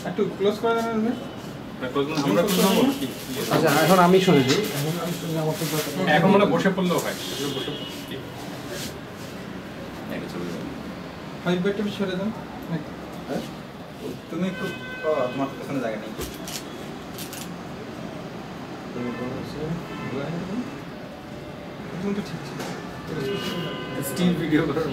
একটু ক্লোজ করে দেন আচ্ছা এখন আমি শুনেছি এখন মনে বসে পড়লেও হয় একটু সরে দেন তুমি একটু তোমার পেছনে জায়গা নেই তুমি তো ঠিক ছিল স্টিল ভিডিও করার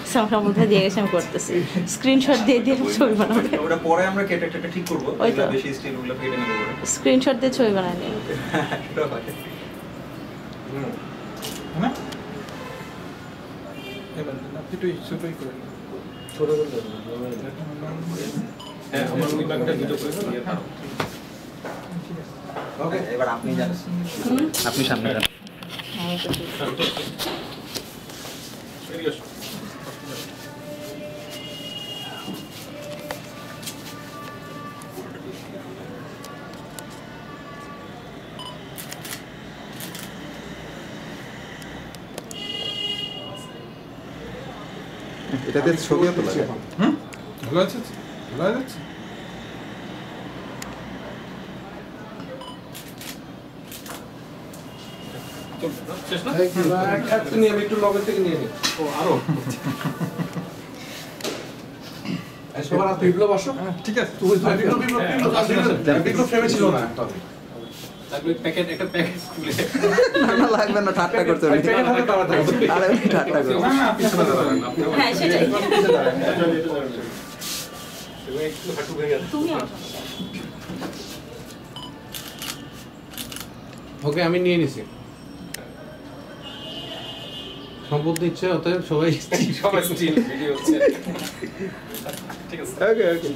সামনে মধ্যে দিয়ে গেছে আমি করতেছি স্ক্রিনশট দিয়ে দিয়ে ছবি বানাবো ওটা পরে আমরা কেটে কেটে ঠিক করব এটা বেশি স্টিল গুলো কেটে নেব স্ক্রিনশট দিয়ে ছবি বানাই নেব হ্যাঁ এবার আপনি তো ছোটই করে ছোট করে হ্যাঁ আমার ওই ব্যাগটা ভিডিও করে দিয়ে দাও ওকে এবার আপনি যান আপনি সামনে যান এটাতে ছবিও তোলা যায় ভালো আছে ভালো আছে আমি একটু লগের থেকে নিয়ে নিই ও আরো সবার হাতে বিপ্লব আসো ঠিক আছে তুমি বিপ্লব ফ্রেমে ছিল না প্যাকেট একটা প্যাকেট খুলে না লাগবে না ঠাট্টা করতে হবে আরে ঠাট্টা করতে না না পিছনে দাঁড়ান হ্যাঁ সেটাই একটু হাঁটু ভেঙে তুমি ওকে আমি নিয়ে নিছি সম্পদ দিচ্ছে অতএব সবাই সবাই স্টিল ভিডিও হচ্ছে ঠিক আছে ওকে ওকে